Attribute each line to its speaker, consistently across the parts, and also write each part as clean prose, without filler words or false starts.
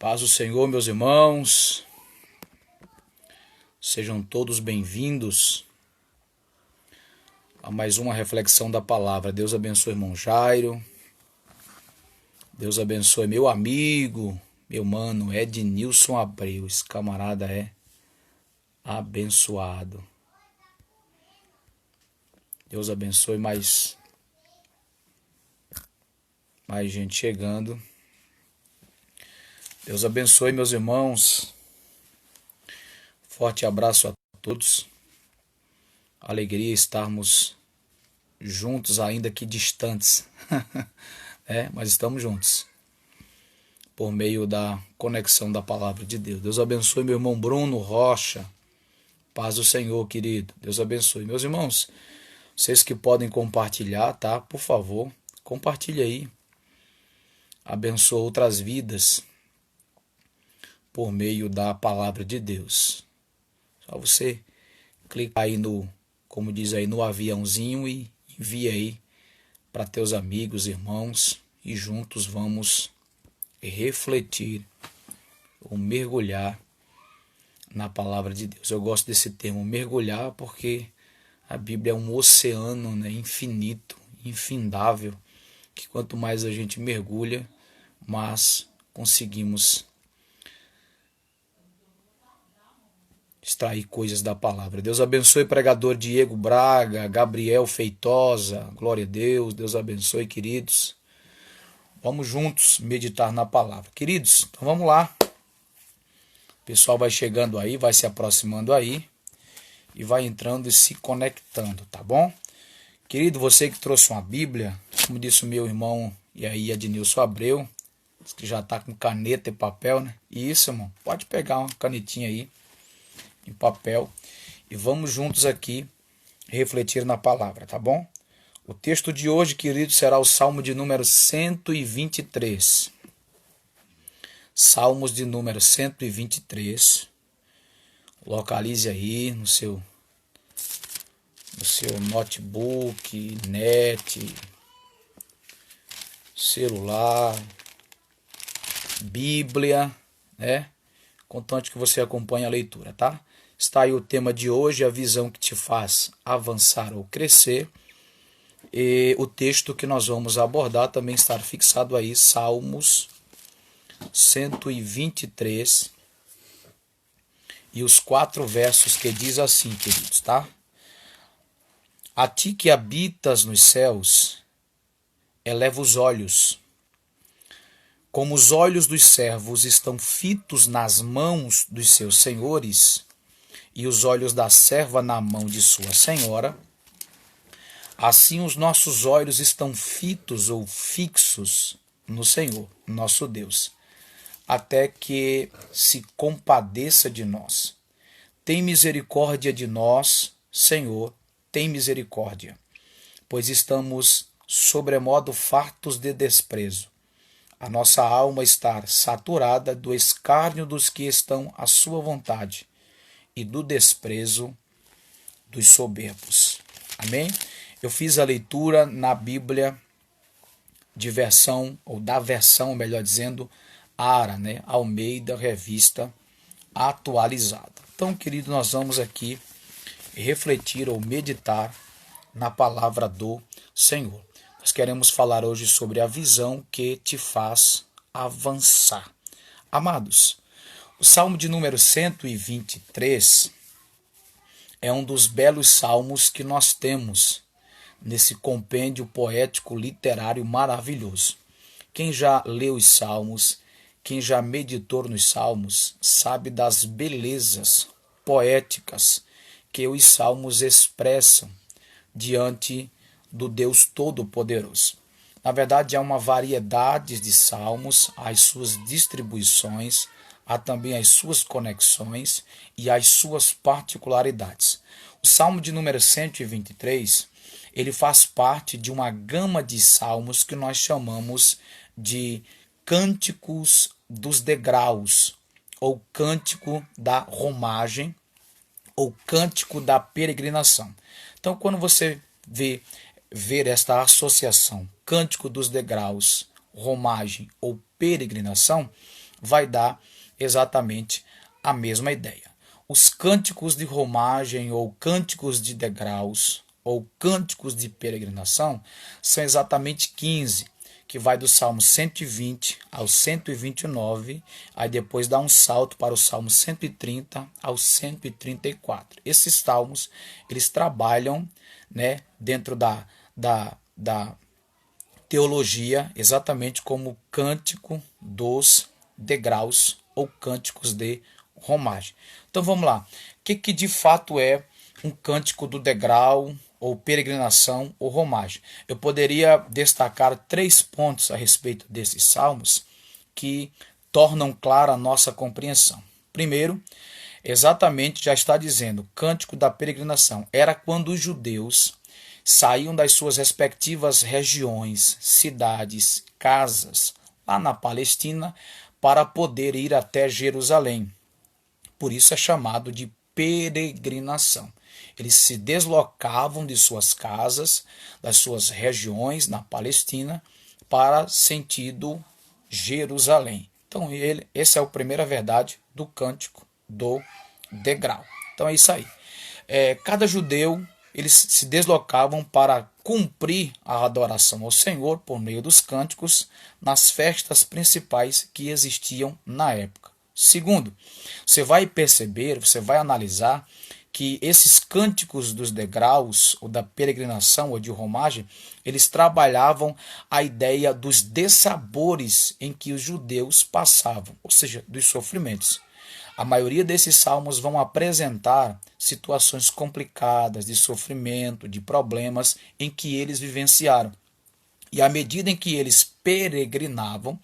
Speaker 1: Paz do Senhor, meus irmãos, sejam todos bem-vindos a mais uma reflexão da palavra. Deus abençoe, irmão Jairo. Deus abençoe meu amigo, meu mano Ednilson Abreu. Esse camarada é abençoado. Deus abençoe mais gente chegando. Deus abençoe, meus irmãos. Forte abraço a todos. Alegria estarmos juntos, ainda que distantes. Mas estamos juntos. Por meio da conexão da palavra de Deus. Deus abençoe meu irmão Bruno Rocha. Paz do Senhor, querido. Deus abençoe. Meus irmãos, vocês que podem compartilhar, tá? Por favor, compartilhe aí. Abençoa outras vidas por meio da palavra de Deus. Só você clicar aí como diz aí, no aviãozinho e envia aí para teus amigos, irmãos, e juntos vamos refletir ou mergulhar na palavra de Deus. Eu gosto desse termo, mergulhar, porque a Bíblia é um oceano, né, infinito, infindável, que quanto mais a gente mergulha, mais conseguimos extrair coisas da palavra. Deus abençoe o pregador Diego Braga, Gabriel Feitosa, glória a Deus, Deus abençoe, queridos. Vamos juntos meditar na palavra. Queridos, então vamos lá. O pessoal vai chegando aí, vai se aproximando aí e vai entrando e se conectando, tá bom? Querido, você que trouxe uma Bíblia, como disse o meu irmão e aí Ednilson Abreu, que já está com caneta e papel, né? Isso, irmão, pode pegar uma canetinha aí em papel e vamos juntos aqui refletir na palavra, tá bom? O texto de hoje, querido, será o Salmo de número 123. Salmos de número 123. Localize aí no seu notebook, net, celular, Bíblia, né? Contanto que você acompanhe a leitura, tá? Está aí o tema de hoje, a visão que te faz avançar ou crescer. E o texto que nós vamos abordar também está fixado aí, Salmos 123. E os 4 versos que diz assim, queridos, tá? A ti que habitas nos céus, eleva os olhos. Como os olhos dos servos estão fitos nas mãos dos seus senhores, e os olhos da serva na mão de sua senhora, assim os nossos olhos estão fitos ou fixos no Senhor, nosso Deus, até que se compadeça de nós. Tem misericórdia de nós, Senhor, tem misericórdia, pois estamos sobremodo fartos de desprezo. A nossa alma está saturada do escárnio dos que estão à sua vontade e do desprezo dos soberbos. Amém? Eu fiz a leitura na Bíblia da versão, melhor dizendo, ARA, né? Almeida Revista Atualizada. Então, querido, nós vamos aqui refletir ou meditar na palavra do Senhor. Nós queremos falar hoje sobre a visão que te faz avançar. Amados, o Salmo de número 123 é um dos belos salmos que nós temos nesse compêndio poético literário maravilhoso. Quem já leu os salmos, quem já meditou nos salmos, sabe das belezas poéticas que os salmos expressam diante do Deus Todo-Poderoso. Na verdade, há uma variedade de salmos, as suas distribuições, há também as suas conexões e as suas particularidades. O Salmo de número 123, ele faz parte de uma gama de salmos que nós chamamos de cânticos dos degraus, ou cântico da romagem, ou cântico da peregrinação. Então, quando você ver esta associação, cântico dos degraus, romagem ou peregrinação, vai dar exatamente a mesma ideia. Os cânticos de romagem ou cânticos de degraus ou cânticos de peregrinação são exatamente 15, que vai do Salmo 120 ao 129, aí depois dá um salto para o Salmo 130 ao 134. Esses salmos, eles trabalham, né, dentro da teologia exatamente como cântico dos degraus ou cânticos de romagem. Então vamos lá. O que de fato é um cântico do degrau ou peregrinação ou romagem? Eu poderia destacar 3 pontos a respeito desses salmos que tornam clara a nossa compreensão. Primeiro, exatamente já está dizendo, cântico da peregrinação. Era quando os judeus saíam das suas respectivas regiões, cidades, casas, lá na Palestina, para poder ir até Jerusalém. Por isso é chamado de peregrinação. Eles se deslocavam de suas casas, das suas regiões na Palestina, para sentido Jerusalém. Então, essa é a primeira verdade do cântico do degrau. Então é isso aí. Cada judeu, eles se deslocavam para cumprir a adoração ao Senhor por meio dos cânticos nas festas principais que existiam na época. Segundo, você vai perceber, você vai analisar que esses cânticos dos degraus, ou da peregrinação, ou de romagem, eles trabalhavam a ideia dos dessabores em que os judeus passavam, ou seja, dos sofrimentos. A maioria desses salmos vão apresentar situações complicadas, de sofrimento, de problemas em que eles vivenciaram. E à medida em que eles peregrinavam,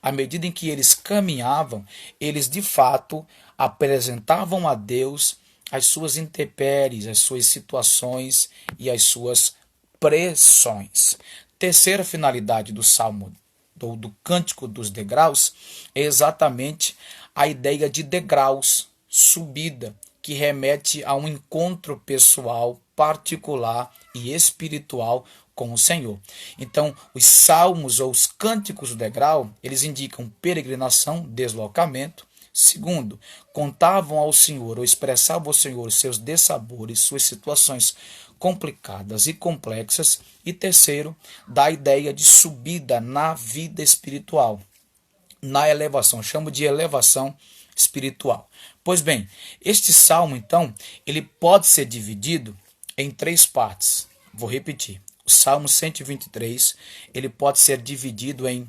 Speaker 1: à medida em que eles caminhavam, eles de fato apresentavam a Deus as suas intempéries, as suas situações e as suas pressões. Terceira finalidade do salmo, do cântico dos degraus, é exatamente a ideia de degraus, subida, que remete a um encontro pessoal, particular e espiritual com o Senhor. Então, os salmos ou os cânticos do degrau, eles indicam peregrinação, deslocamento. Segundo, contavam ao Senhor ou expressavam ao Senhor seus dessabores, suas situações complicadas e complexas. E terceiro, da ideia de subida na vida espiritual, na elevação, chamo de elevação espiritual. Pois bem, este salmo, então, ele pode ser dividido em 3 partes. Vou repetir. O Salmo 123, ele pode ser dividido em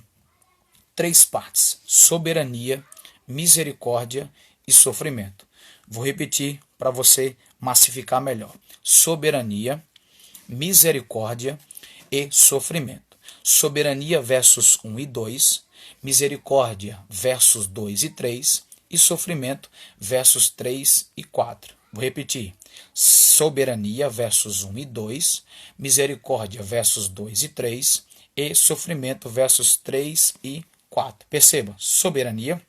Speaker 1: 3 partes: soberania, misericórdia e sofrimento. Vou repetir para você massificar melhor. Soberania, misericórdia e sofrimento. Soberania, versos 1 e 2. Misericórdia, versos 2 e 3. E sofrimento, versos 3 e 4. Vou repetir. Soberania, versos 1 e 2. Misericórdia, versos 2 e 3. E sofrimento, versos 3 e 4. Perceba, soberania,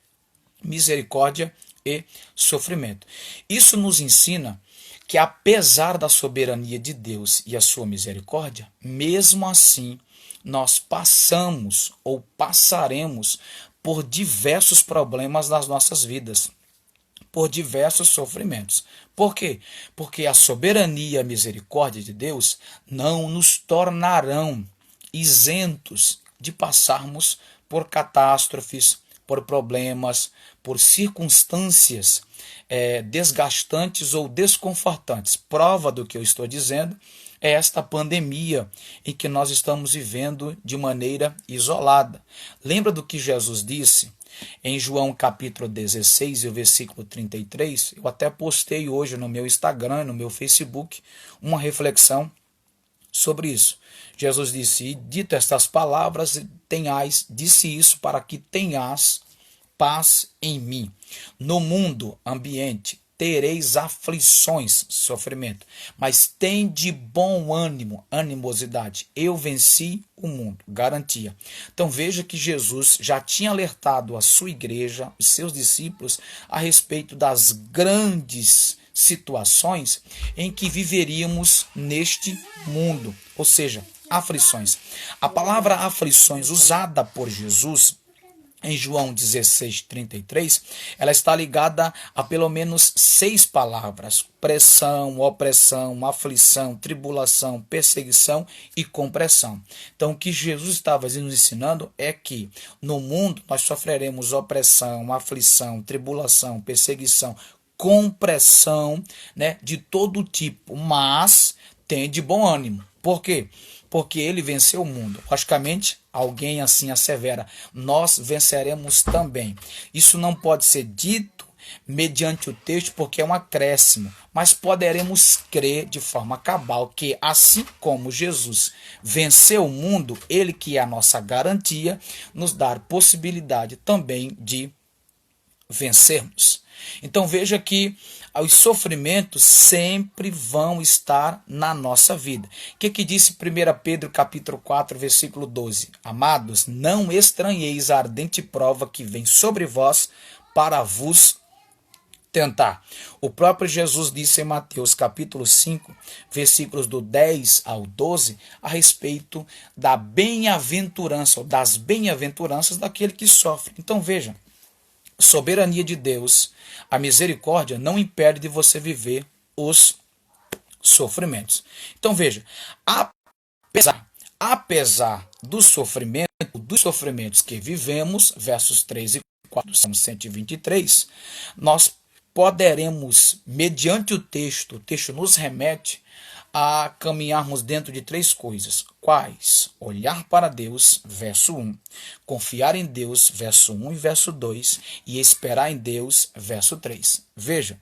Speaker 1: misericórdia e sofrimento. Isso nos ensina que, apesar da soberania de Deus e a sua misericórdia, mesmo assim nós passamos ou passaremos por diversos problemas nas nossas vidas, por diversos sofrimentos. Por quê? Porque a soberania e a misericórdia de Deus não nos tornarão isentos de passarmos por catástrofes, por problemas, por circunstâncias desgastantes ou desconfortantes. Prova do que eu estou dizendo é esta pandemia em que nós estamos vivendo de maneira isolada. Lembra do que Jesus disse em João capítulo 16, e o versículo 33? Eu até postei hoje no meu Instagram, no meu Facebook, uma reflexão sobre isso. Jesus disse: e dito estas palavras, disse isso para que tenhas paz em mim. No mundo, ambiente, tereis aflições, sofrimento, mas tem de bom ânimo, animosidade. Eu venci o mundo, garantia. Então veja que Jesus já tinha alertado a sua igreja, os seus discípulos, a respeito das grandes situações em que viveríamos neste mundo, ou seja, aflições. A palavra aflições usada por Jesus em João 16:33, ela está ligada a pelo menos 6 palavras: pressão, opressão, aflição, tribulação, perseguição e compressão. Então, o que Jesus estava nos ensinando é que no mundo nós sofreremos opressão, aflição, tribulação, perseguição, compressão, né, de todo tipo, mas tem de bom ânimo. Por quê? Porque ele venceu o mundo. Logicamente, alguém assim assevera: nós venceremos também. Isso não pode ser dito mediante o texto, porque é um acréscimo, mas poderemos crer de forma cabal que, assim como Jesus venceu o mundo, ele que é a nossa garantia, nos dá possibilidade também de vencermos. Então veja que os sofrimentos sempre vão estar na nossa vida. O que disse 1 Pedro capítulo 4, versículo 12? Amados, não estranheis a ardente prova que vem sobre vós para vos tentar. O próprio Jesus disse em Mateus capítulo 5, versículos do 10 ao 12, a respeito da bem-aventurança, ou das bem-aventuranças daquele que sofre. Então veja, soberania de Deus, a misericórdia não impede de você viver os sofrimentos. Então veja, apesar do sofrimento, dos sofrimentos que vivemos, versos 3 e 4 do Salmo 123, nós poderemos, mediante o texto nos remete a caminharmos dentro de 3 coisas. Quais? Olhar para Deus, verso 1. Confiar em Deus, verso 1 e verso 2. E esperar em Deus, verso 3. Veja,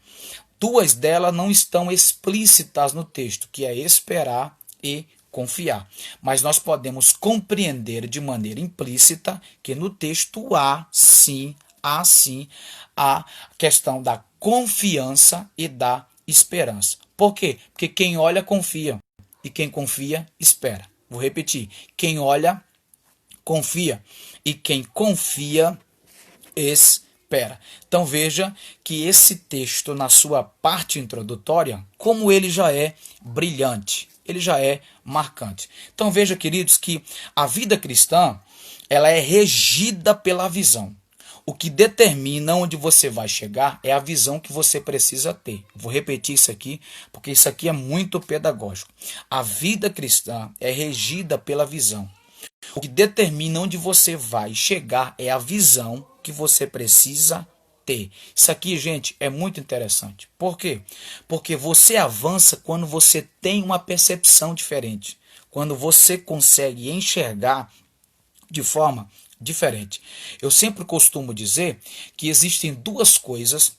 Speaker 1: 2 delas não estão explícitas no texto, que é esperar e confiar. Mas nós podemos compreender de maneira implícita que no texto há sim a questão da confiança e da esperança. Por quê? Porque quem olha, confia. E quem confia, espera. Vou repetir. Quem olha, confia. E quem confia, espera. Então veja que esse texto, na sua parte introdutória, como ele já é brilhante, ele já é marcante. Então veja, queridos, que a vida cristã, ela é regida pela visão. O que determina onde você vai chegar é a visão que você precisa ter. Vou repetir isso aqui, porque isso aqui é muito pedagógico. A vida cristã é regida pela visão. O que determina onde você vai chegar é a visão que você precisa ter. Isso aqui, gente, é muito interessante. Por quê? Porque você avança quando você tem uma percepção diferente. Quando você consegue enxergar de forma diferente. Eu sempre costumo dizer que existem 2 coisas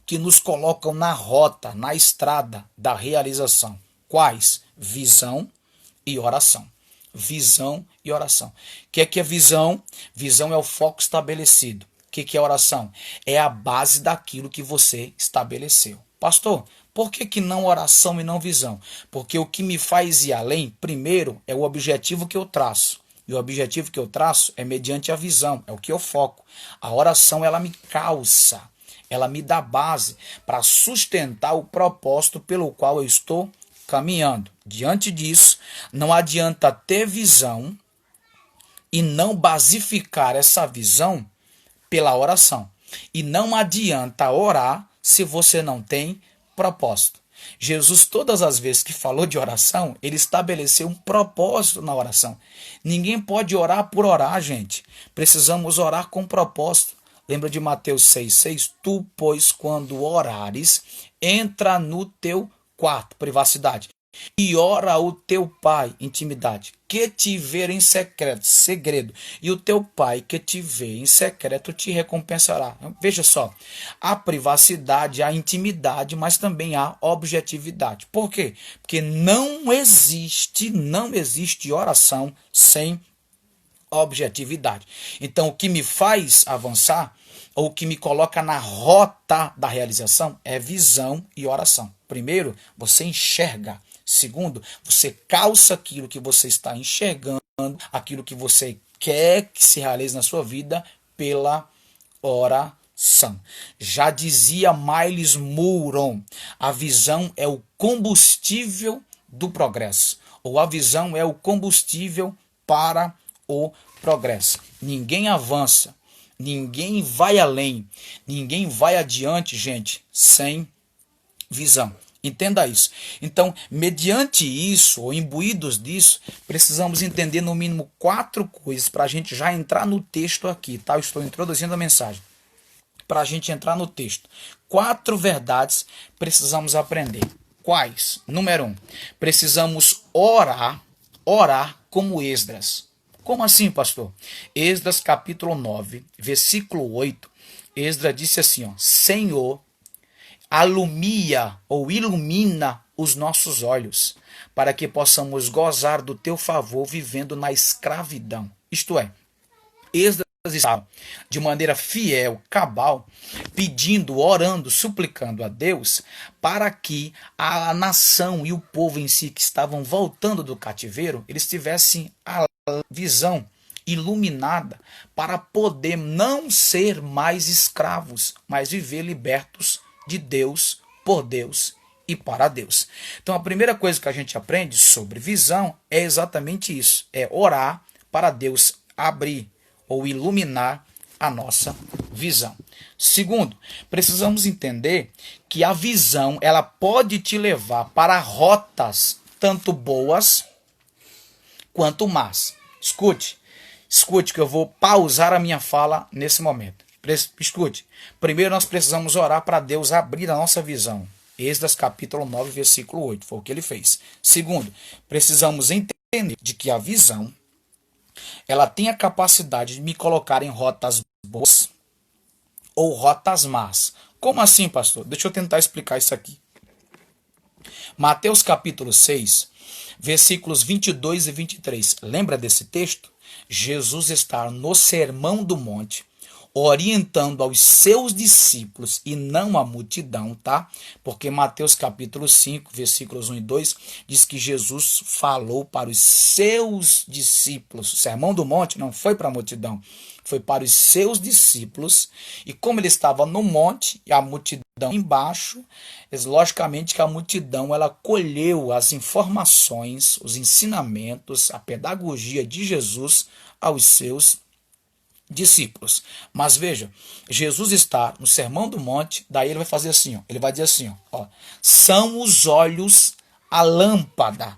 Speaker 1: que nos colocam na rota, na estrada da realização. Quais? Visão e oração. Visão e oração. O que é visão? Visão é o foco estabelecido. O que é oração? É a base daquilo que você estabeleceu. Pastor, por que não oração e não visão? Porque o que me faz ir além, primeiro, é o objetivo que eu traço. E o objetivo que eu traço é mediante a visão, é o que eu foco. A oração, ela me calça, ela me dá base para sustentar o propósito pelo qual eu estou caminhando. Diante disso, não adianta ter visão e não basificar essa visão pela oração. E não adianta orar se você não tem propósito. Jesus, todas as vezes que falou de oração, ele estabeleceu um propósito na oração. Ninguém pode orar por orar, gente. Precisamos orar com propósito. Lembra de Mateus 6,6? Tu, pois, quando orares, entra no teu quarto, privacidade, e ora ao teu pai, intimidade, que te ver em secreto, segredo, e o teu pai que te vê em secreto te recompensará. Veja só, há privacidade, há intimidade, mas também há objetividade. Por quê? Porque não existe oração sem objetividade. Então, o que me faz avançar, ou o que me coloca na rota da realização, é visão e oração. Primeiro, você enxerga. Segundo, você calça aquilo que você está enxergando, aquilo que você quer que se realize na sua vida pela oração. Já dizia Miles Monroe, a visão é o combustível do progresso, ou a visão é o combustível para o progresso. Ninguém avança, Ninguém vai além, ninguém vai adiante, gente, sem visão. Entenda isso. Então, mediante isso, ou imbuídos disso, precisamos entender no mínimo 4 coisas para a gente já entrar no texto aqui, tá? Eu estou introduzindo a mensagem. Para a gente entrar no texto. 4 verdades precisamos aprender. Quais? Número 1. Precisamos orar como Esdras. Como assim, pastor? Esdras capítulo 9, versículo 8. Esdras disse assim, ó: Senhor, alumia ou ilumina os nossos olhos, para que possamos gozar do teu favor vivendo na escravidão. Isto é, Esdras estava de maneira fiel, cabal, pedindo, orando, suplicando a Deus para que a nação e o povo em si que estavam voltando do cativeiro, eles tivessem a visão iluminada para poder não ser mais escravos, mas viver libertos de Deus, por Deus e para Deus. Então a primeira coisa que a gente aprende sobre visão é exatamente isso, é orar para Deus abrir ou iluminar a nossa visão. Segundo, precisamos entender que a visão ela pode te levar para rotas tanto boas quanto más. Escute que eu vou pausar a minha fala nesse momento. Escute. Primeiro nós precisamos orar para Deus abrir a nossa visão. Esdras capítulo 9, versículo 8, foi o que ele fez. Segundo, precisamos entender de que a visão ela tem a capacidade de me colocar em rotas boas ou rotas más. Como assim, pastor? Deixa eu tentar explicar isso aqui. Mateus capítulo 6, versículos 22 e 23. Lembra desse texto? Jesus está no Sermão do Monte, orientando aos seus discípulos e não à multidão, tá? Porque Mateus capítulo 5, versículos 1 e 2, diz que Jesus falou para os seus discípulos. O Sermão do Monte não foi para a multidão, foi para os seus discípulos. E como ele estava no monte e a multidão embaixo, logicamente que a multidão ela colheu as informações, os ensinamentos, a pedagogia de Jesus aos seus discípulos. Mas veja, Jesus está no Sermão do Monte, daí ele vai fazer assim, ó, ele vai dizer assim, ó, são os olhos a lâmpada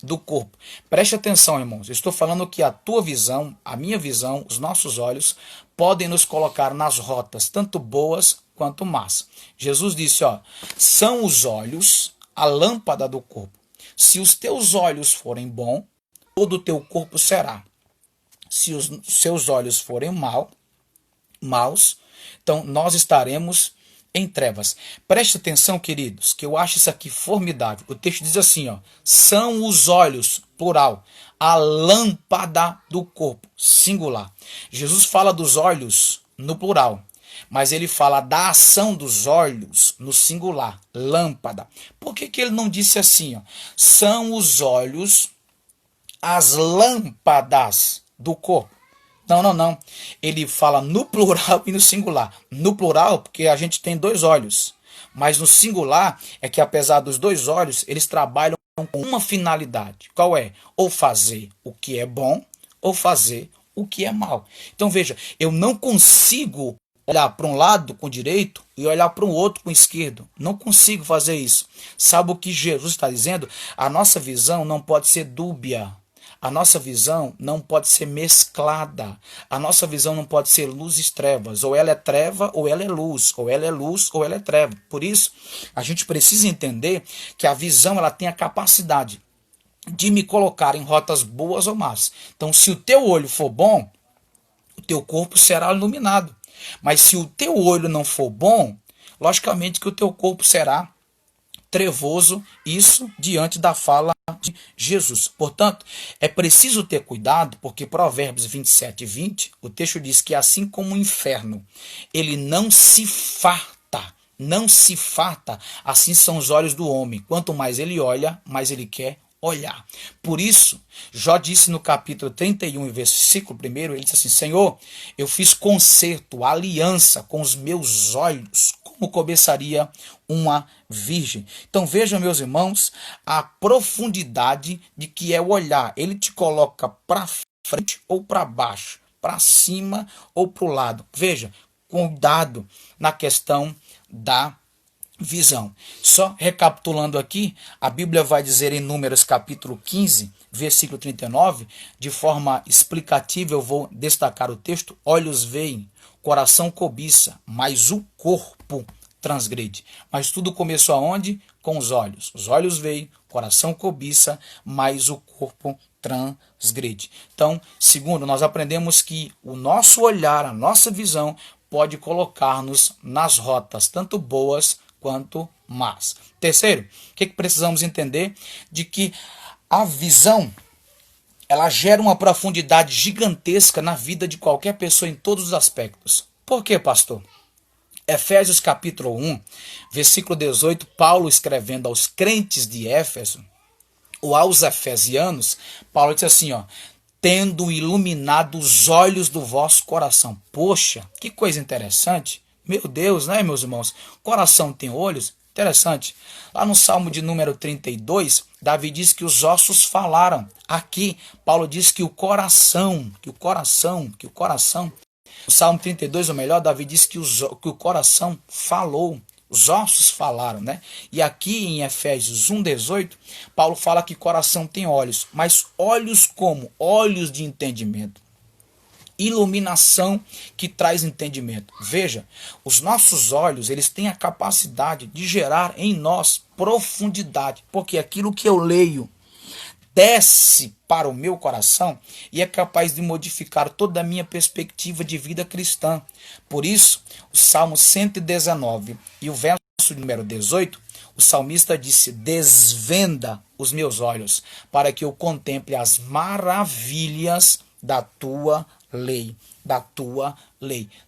Speaker 1: do corpo. Preste atenção, irmãos, eu estou falando que a tua visão, a minha visão, os nossos olhos podem nos colocar nas rotas, tanto boas quanto más. Jesus disse, ó, são os olhos a lâmpada do corpo. Se os teus olhos forem bons, todo o teu corpo será. Se os seus olhos forem maus, então nós estaremos em trevas. Preste atenção, queridos, que eu acho isso aqui formidável. O texto diz assim, ó, são os olhos, plural, a lâmpada do corpo, singular. Jesus fala dos olhos no plural, mas ele fala da ação dos olhos no singular, lâmpada. Por que ele não disse assim, ó, são os olhos as lâmpadas do corpo? Não. Ele fala no plural e no singular. No plural, porque a gente tem 2 olhos. Mas no singular, é que apesar dos 2 olhos, eles trabalham com uma finalidade. Qual é? Ou fazer o que é bom, ou fazer o que é mal. Então veja, eu não consigo olhar para um lado com o direito e olhar para o outro com o esquerdo. Não consigo fazer isso. Sabe o que Jesus está dizendo? A nossa visão não pode ser dúbia. A nossa visão não pode ser mesclada. A nossa visão não pode ser luz e trevas. Ou ela é treva, ou ela é luz. Ou ela é luz, ou ela é treva. Por isso, a gente precisa entender que a visão ela tem a capacidade de me colocar em rotas boas ou más. Então, se o teu olho for bom, o teu corpo será iluminado. Mas se o teu olho não for bom, logicamente que o teu corpo será trevoso, isso diante da fala de Jesus. Portanto, é preciso ter cuidado, porque Provérbios 27 e 20, o texto diz que assim como o inferno, ele não se farta, assim são os olhos do homem. Quanto mais ele olha, mais ele quer olhar. Por isso, Jó disse no capítulo 31, versículo 1, ele disse assim, Senhor, eu fiz concerto, aliança com os meus olhos, como cobiçaria uma virgem. Então vejam, meus irmãos, a profundidade de que é o olhar. Ele te coloca para frente ou para baixo, para cima ou para o lado. Veja, cuidado na questão da visão. Só recapitulando aqui, a Bíblia vai dizer em Números capítulo 15, versículo 39, de forma explicativa eu vou destacar o texto: olhos veem, coração cobiça, mas o corpo transgride. Mas tudo começou aonde? Com os olhos. Os olhos veem, coração cobiça, mas o corpo transgride. Então, segundo, nós aprendemos que o nosso olhar, a nossa visão, pode colocar-nos nas rotas, tanto boas quanto más. Terceiro, o que precisamos entender? De que a visão, ela gera uma profundidade gigantesca na vida de qualquer pessoa em todos os aspectos. Por quê, pastor? Efésios capítulo 1, versículo 18, Paulo escrevendo aos crentes de Éfeso, ou aos efesianos, Paulo diz assim, tendo iluminado os olhos do vosso coração. Poxa, que coisa interessante. Meu Deus, né, meus irmãos? Coração tem olhos? Interessante. Lá no Salmo de número 32, Davi diz que os ossos falaram. Aqui, Paulo diz que o coração, o Salmo 32, ou melhor, Davi diz que o coração falou. Os ossos falaram, né? E aqui em Efésios 1,18, Paulo fala que coração tem olhos. Mas olhos como? Olhos de entendimento. Iluminação que traz entendimento. Veja, os nossos olhos, eles têm a capacidade de gerar em nós profundidade, porque aquilo que eu leio desce para o meu coração e é capaz de modificar toda a minha perspectiva de vida cristã. Por isso, o Salmo 119 e o verso número 18, o salmista disse: desvenda os meus olhos para que eu contemple as maravilhas da tua lei,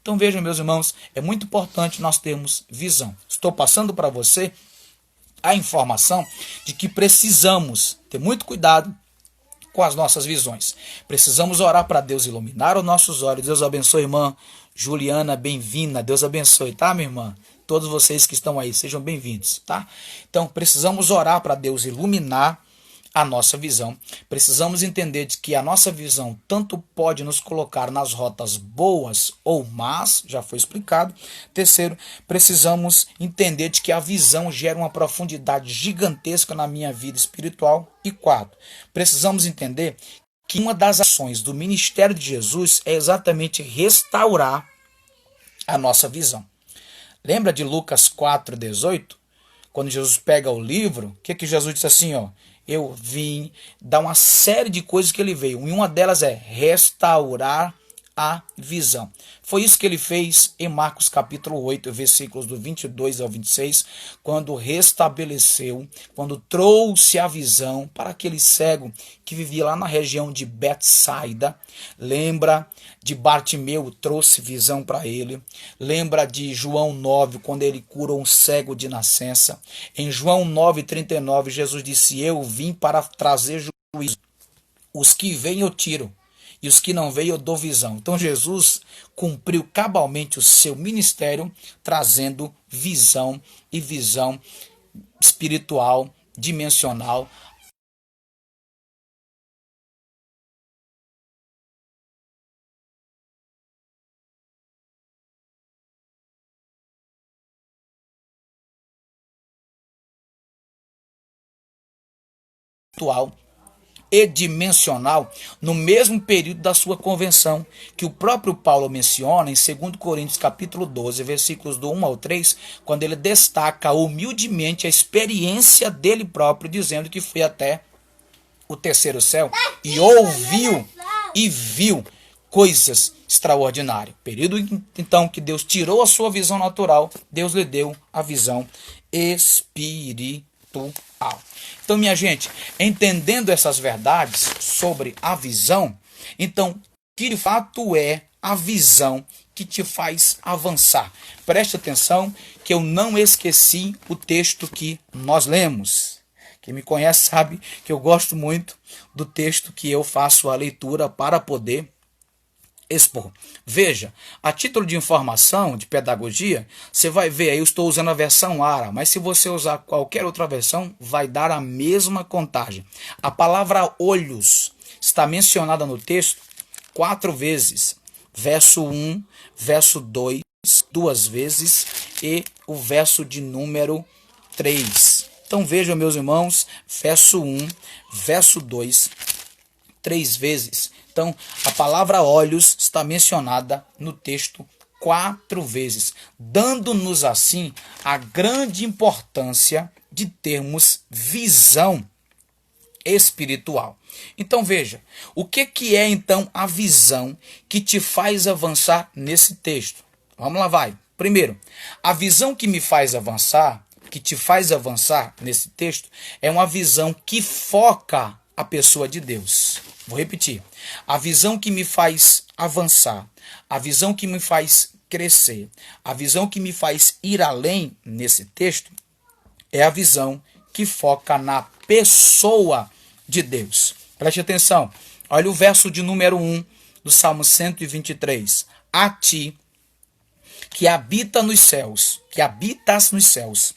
Speaker 1: Então vejam, meus irmãos, é muito importante nós termos visão. Estou passando para você a informação de que precisamos ter muito cuidado com as nossas visões. Precisamos orar para Deus iluminar os nossos olhos. Deus abençoe, irmã Juliana, bem-vinda. Deus abençoe, tá, minha irmã? Todos vocês que estão aí, sejam bem-vindos, tá? Então, precisamos orar para Deus iluminar a nossa visão. Precisamos entender de que a nossa visão tanto pode nos colocar nas rotas boas ou más, já foi explicado. Terceiro, precisamos entender de que a visão gera uma profundidade gigantesca na minha vida espiritual. E quarto, precisamos entender que uma das ações do ministério de Jesus é exatamente restaurar a nossa visão. Lembra de Lucas 4,18? Quando Jesus pega o livro, o que Jesus disse assim, eu vim dar uma série de coisas que ele veio. E uma delas é restaurar a visão. Foi isso que ele fez em Marcos capítulo 8, versículos do 22 ao 26, quando restabeleceu, quando trouxe a visão para aquele cego que vivia lá na região de Betsaida. Lembra de Bartimeu, trouxe visão para ele. Lembra de João 9, quando ele cura um cego de nascença. Em João 9,39, Jesus disse: eu vim para trazer juízo. Os que vêm eu tiro, e os que não veem eu dou visão. Então Jesus cumpriu cabalmente o seu ministério, trazendo visão e visão espiritual, dimensional. E dimensional no mesmo período da sua convenção, que o próprio Paulo menciona em 2 Coríntios capítulo 12, versículos do 1 ao 3, quando ele destaca humildemente a experiência dele próprio, dizendo que foi até o terceiro céu e ouviu e viu coisas extraordinárias. Período então que Deus tirou a sua visão natural, Deus lhe deu a visão espiritual. Então, minha gente, entendendo essas verdades sobre a visão, então, que de fato é a visão que te faz avançar? Preste atenção que eu não esqueci o texto que nós lemos. Quem me conhece sabe que eu gosto muito do texto que eu faço a leitura para poder expor. Veja, a título de informação, de pedagogia, você vai ver aí, eu estou usando a versão ARA, mas se você usar qualquer outra versão, vai dar a mesma contagem. A palavra olhos está mencionada no texto 4 vezes. verso 1, verso 2, duas vezes, e o verso de número 3. Então vejam, meus irmãos, verso 1, verso 2, 3 vezes. Então, a palavra olhos está mencionada no texto 4 vezes, dando-nos assim a grande importância de termos visão espiritual. Então veja, o que é então a visão que te faz avançar nesse texto? Vamos lá, vai. Primeiro, a visão que me faz avançar, que te faz avançar nesse texto, é uma visão que foca a pessoa de Deus. Vou repetir. A visão que me faz avançar, a visão que me faz crescer, a visão que me faz ir além nesse texto, é a visão que foca na pessoa de Deus. Preste atenção. Olha o verso de número 1 do Salmo 123. A ti, que habita nos céus, que habitas nos céus,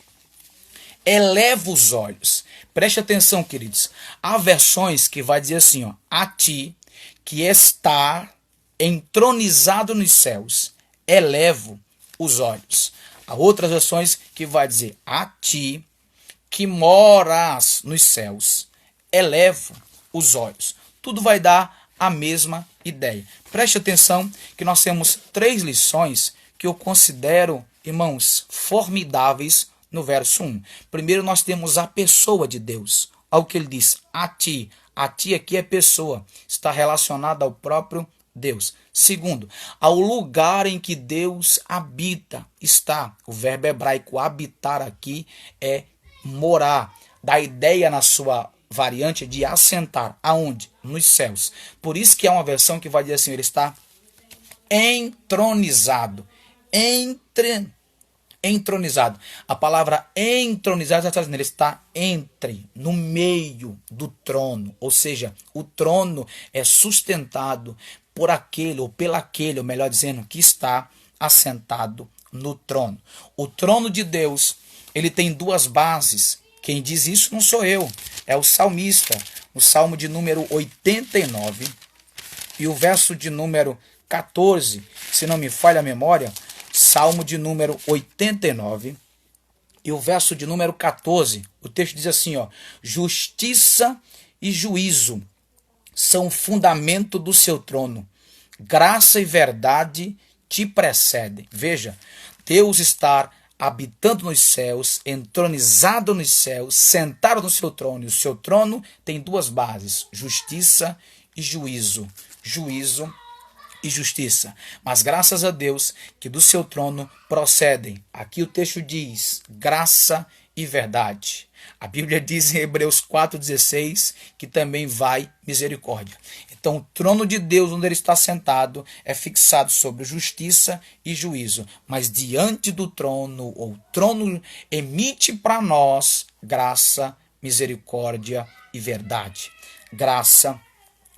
Speaker 1: eleva os olhos. Preste atenção, queridos. Há versões que vai dizer assim, ó, a ti, que está entronizado nos céus, elevo os olhos. Há outras versões que vai dizer, a ti, que moras nos céus, elevo os olhos. Tudo vai dar a mesma ideia. Preste atenção que nós temos 3 lições que eu considero, irmãos, formidáveis no verso 1. Primeiro, nós temos a pessoa de Deus. Olha o que ele diz, a ti. A ti aqui é pessoa, está relacionada ao próprio Deus. Segundo, ao lugar em que Deus habita, está. O verbo hebraico habitar aqui é morar. Dá ideia na sua variante de assentar. Aonde? Nos céus. Por isso que é uma versão que vai dizer assim, ele está entronizado. Entronizado. A palavra entronizado está dizendo, ele está entre, no meio do trono. Ou seja, o trono é sustentado por aquele, ou pelaquele, ou melhor dizendo, que está assentado no trono. O trono de Deus, ele tem 2 bases. Quem diz isso não sou eu, é o salmista. O salmo de número 89 e o verso de número 14, se não me falha a memória, Salmo de número 89 e o verso de número 14, o texto diz assim, ó, justiça e juízo são o fundamento do seu trono, graça e verdade te precedem. Veja, Deus está habitando nos céus, entronizado nos céus, sentado no seu trono, e o seu trono tem 2 bases, justiça e juízo. Juízo e justiça. Mas graças a Deus que do seu trono procedem. Aqui o texto diz graça e verdade. A Bíblia diz em Hebreus 4,16 que também vai misericórdia. Então o trono de Deus onde ele está sentado é fixado sobre justiça e juízo. Mas diante do trono, o trono emite para nós graça, misericórdia e verdade. Graça,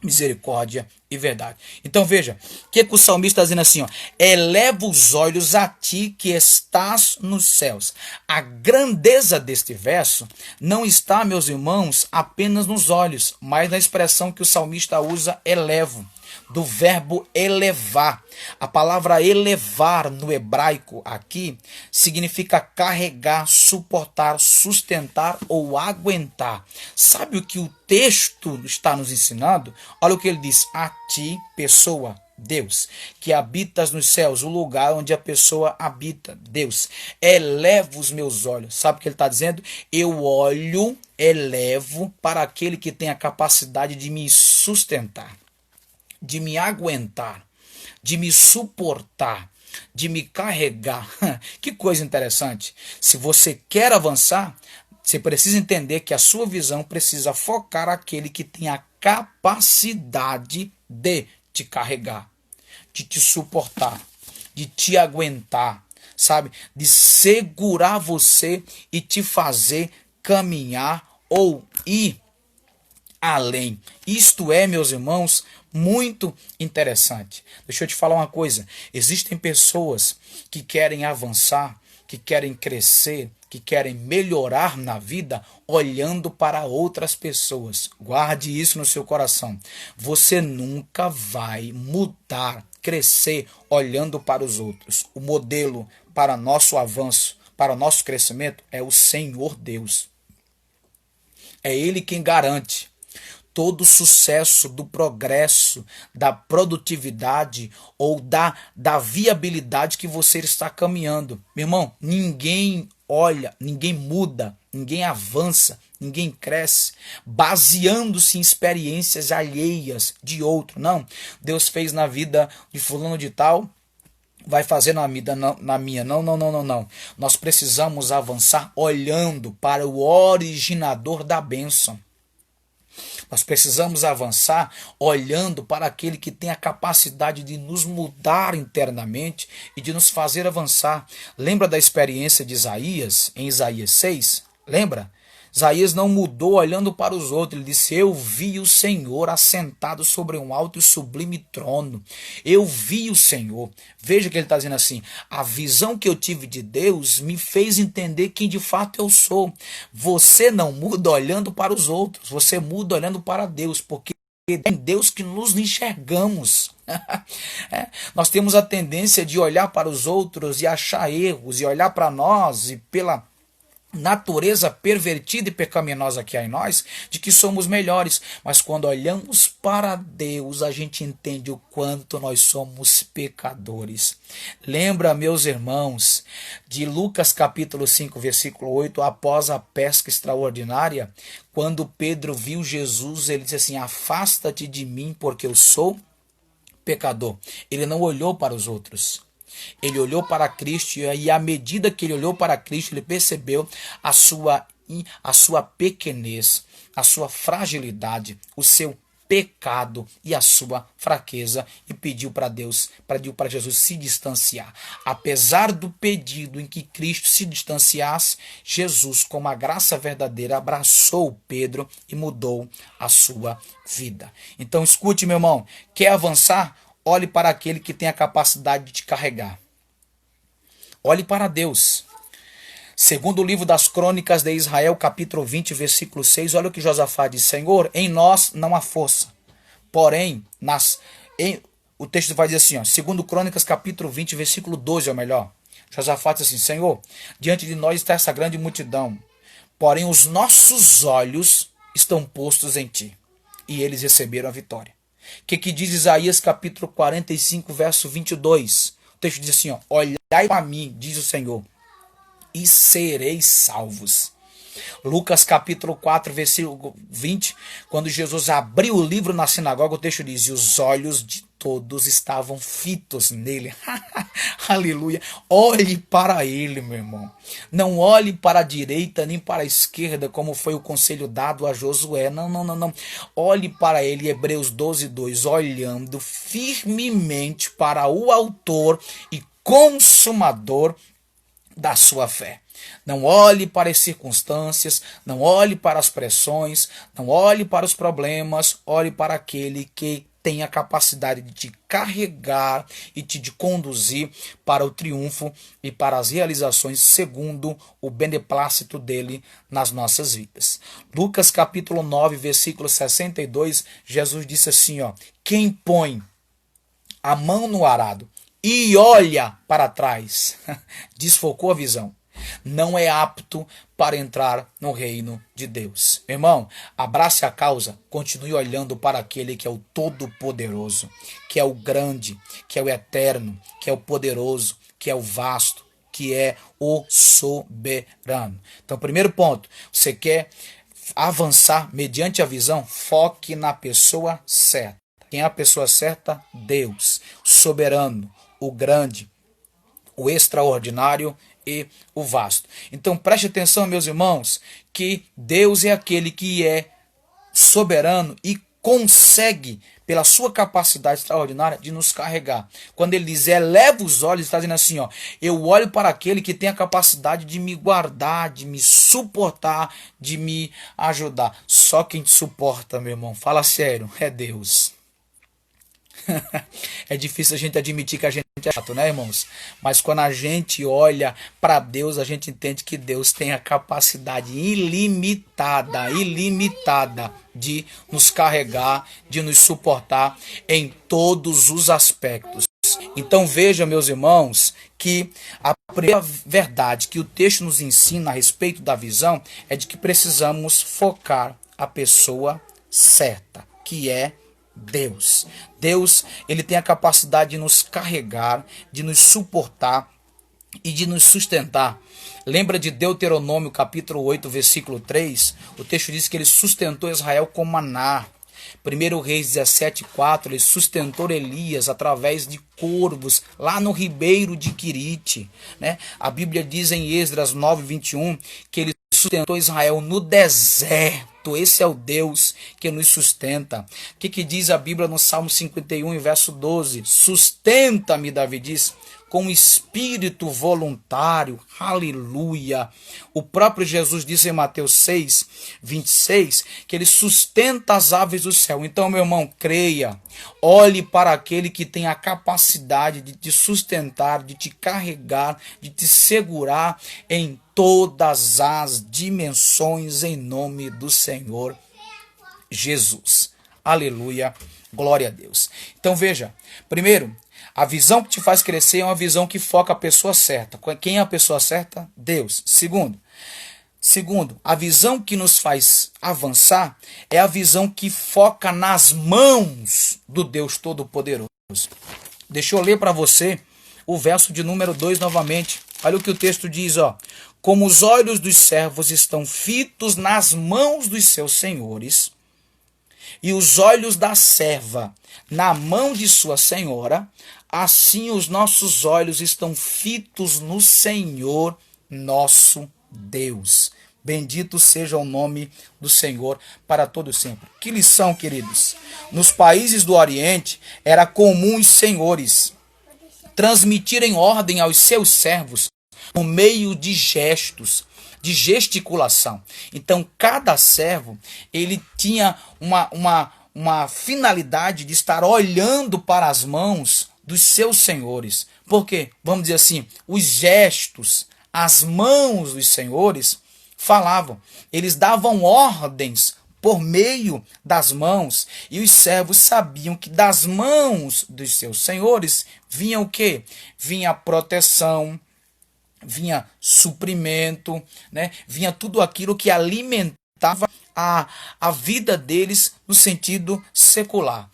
Speaker 1: misericórdia e verdade. Então veja, o que o salmista está dizendo assim, ó, eleva os olhos a ti que estás nos céus. A grandeza deste verso não está, meus irmãos, apenas nos olhos, mas na expressão que o salmista usa, elevo, do verbo elevar. A palavra elevar no hebraico aqui significa carregar, suportar, sustentar ou aguentar. Sabe o que o texto está nos ensinando? Olha o que ele diz, a ti, pessoa, Deus, que habitas nos céus, o lugar onde a pessoa habita, Deus, eleva os meus olhos. Sabe o que ele está dizendo? Eu olho, elevo para aquele que tem a capacidade de me sustentar, de me aguentar, de me suportar, de me carregar. Que coisa interessante. Se você quer avançar, você precisa entender que a sua visão precisa focar aquele que tem a capacidade de te carregar, de te suportar, de te aguentar, sabe? De segurar você e te fazer caminhar ou ir além. Isto é, meus irmãos, muito interessante. Deixa eu te falar uma coisa. Existem pessoas que querem avançar, que querem crescer, que querem melhorar na vida olhando para outras pessoas. Guarde isso no seu coração. Você nunca vai mudar crescer olhando para os outros. O modelo para nosso avanço, para o nosso crescimento é o Senhor Deus. É Ele quem garante todo o sucesso do progresso, da produtividade ou da viabilidade que você está caminhando. Meu irmão, ninguém olha, ninguém muda, ninguém avança, ninguém cresce baseando-se em experiências alheias de outro. Não, Deus fez na vida de fulano de tal, vai fazer na minha. Não, não, não, não, não. Nós precisamos avançar olhando para o originador da bênção. Nós precisamos avançar olhando para aquele que tem a capacidade de nos mudar internamente e de nos fazer avançar. Lembra da experiência de Isaías, em Isaías 6? Lembra? Isaías não mudou olhando para os outros. Ele disse: eu vi o Senhor assentado sobre um alto e sublime trono. Eu vi o Senhor. Veja que ele está dizendo assim: a visão que eu tive de Deus me fez entender quem de fato eu sou. Você não muda olhando para os outros. Você muda olhando para Deus, porque é em Deus que nos enxergamos. Nós temos a tendência de olhar para os outros e achar erros, e olhar para nós e pela natureza pervertida e pecaminosa que há em nós, de que somos melhores. Mas quando olhamos para Deus, a gente entende o quanto nós somos pecadores. Lembra, meus irmãos, de Lucas capítulo 5, versículo 8, após a pesca extraordinária, quando Pedro viu Jesus, ele disse assim: afasta-te de mim, porque eu sou pecador. Ele não olhou para os outros. Ele olhou para Cristo, e à medida que ele olhou para Cristo, ele percebeu a sua pequenez, a sua fragilidade, o seu pecado e a sua fraqueza, e pediu para Deus, pediu para Jesus se distanciar. Apesar do pedido em que Cristo se distanciasse, Jesus, com a graça verdadeira, abraçou Pedro e mudou a sua vida. Então escute, meu irmão, quer avançar? Olhe para aquele que tem a capacidade de te carregar. Olhe para Deus. Segundo o livro das Crônicas de Israel, capítulo 20, versículo 6, olha o que Josafá diz: Senhor, em nós não há força, porém, o texto vai dizer assim, ó, segundo Crônicas, capítulo 20, versículo 12, é o melhor. Josafá diz assim: Senhor, diante de nós está essa grande multidão, porém os nossos olhos estão postos em ti. E eles receberam a vitória. O que diz Isaías capítulo 45, verso 22? O texto diz assim, ó, olhai para mim, diz o Senhor, e sereis salvos. Lucas capítulo 4, versículo 20, quando Jesus abriu o livro na sinagoga, o texto diz: e os olhos de todos estavam fitos nele. Aleluia. Olhe para ele, meu irmão. Não olhe para a direita nem para a esquerda, como foi o conselho dado a Josué. Não, não, não, não. Olhe para ele, Hebreus 12, 2, olhando firmemente para o autor e consumador da sua fé. Não olhe para as circunstâncias, não olhe para as pressões, não olhe para os problemas, olhe para aquele que tem a capacidade de te carregar e te conduzir para o triunfo e para as realizações segundo o beneplácito dele nas nossas vidas. Lucas capítulo 9, versículo 62, Jesus disse assim, ó, quem põe a mão no arado e olha para trás, desfocou a visão, não é apto para entrar no reino de Deus. Irmão, abrace a causa, continue olhando para aquele que é o Todo-Poderoso, que é o grande, que é o eterno, que é o poderoso, que é o vasto, que é o soberano. Então, primeiro ponto, você quer avançar mediante a visão, foque na pessoa certa. Quem é a pessoa certa? Deus, o soberano, o grande, o extraordinário e o vasto. Então preste atenção, meus irmãos, que Deus é aquele que é soberano e consegue, pela sua capacidade extraordinária, de nos carregar. Quando ele diz eleva os olhos, está dizendo assim, ó, eu olho para aquele que tem a capacidade de me guardar, de me suportar, de me ajudar. Só quem te suporta, meu irmão, fala sério, é Deus. É difícil a gente admitir que a gente é chato, né, irmãos? Mas quando a gente olha para Deus, a gente entende que Deus tem a capacidade ilimitada de nos carregar, de nos suportar em todos os aspectos. Então veja, meus irmãos, que a primeira verdade que o texto nos ensina a respeito da visão é de que precisamos focar a pessoa certa, que é Deus. Deus, ele tem a capacidade de nos carregar, de nos suportar e de nos sustentar. Lembra de Deuteronômio capítulo 8, versículo 3? O texto diz que ele sustentou Israel com maná. 1 Reis 17:4, ele sustentou Elias através de corvos lá no ribeiro de Quirite, né? A Bíblia diz em Esdras 9:21 que ele sustentou Israel no deserto. Esse é o Deus que nos sustenta. O que diz a Bíblia no Salmo 51, verso 12? Sustenta-me, Davi diz, com espírito voluntário. Aleluia. O próprio Jesus disse em Mateus 6:26 que ele sustenta as aves do céu. Então, meu irmão, creia. Olhe para aquele que tem a capacidade de te sustentar, de te carregar, de te segurar em todas as dimensões, em nome do Senhor Jesus. Aleluia. Glória a Deus. Então veja, primeiro, a visão que te faz crescer é uma visão que foca a pessoa certa. Quem é a pessoa certa? Deus. Segundo, a visão que nos faz avançar é a visão que foca nas mãos do Deus Todo-Poderoso. Deixa eu ler para você o verso de número 2 novamente. Olha o que o texto diz, ó. Como os olhos dos servos estão fitos nas mãos dos seus senhores, e os olhos da serva na mão de sua senhora, assim os nossos olhos estão fitos no Senhor nosso Deus. Bendito seja o nome do Senhor para todo sempre. Que lição, queridos! Nos países do Oriente era comum os senhores transmitirem ordem aos seus servos por meio de gestos, de gesticulação. Então, cada servo, ele tinha uma finalidade de estar olhando para as mãos dos seus senhores. Porque, vamos dizer assim, os gestos, as mãos dos senhores falavam. Eles davam ordens por meio das mãos. E os servos sabiam que das mãos dos seus senhores vinha o quê? Vinha proteção, vinha suprimento, né? Vinha tudo aquilo que alimentava a vida deles no sentido secular.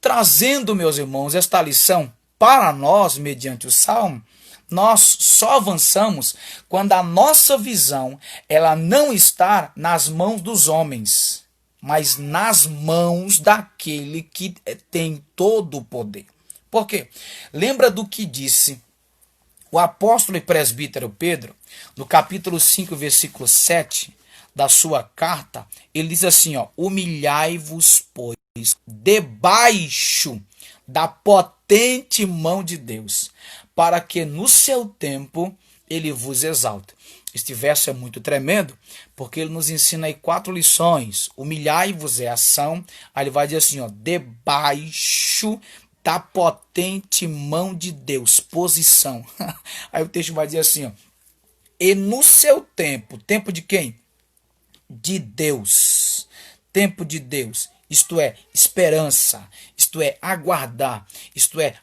Speaker 1: Trazendo, meus irmãos, esta lição para nós, mediante o Salmo, nós só avançamos quando a nossa visão ela não está nas mãos dos homens, mas nas mãos daquele que tem todo o poder. Por quê? Lembra do que disse o apóstolo e presbítero Pedro, no capítulo 5, versículo 7 da sua carta, ele diz assim, ó, humilhai-vos, pois, debaixo da potente mão de Deus, para que no seu tempo ele vos exalte. Este verso é muito tremendo, porque ele nos ensina aí 4 lições. Humilhai-vos é ação, aí ele vai dizer assim, ó, debaixo da potente mão de Deus, posição. Aí o texto vai dizer assim, ó, e no seu tempo, tempo de quem? De Deus, tempo de Deus, isto é, esperança, isto é, aguardar, isto é,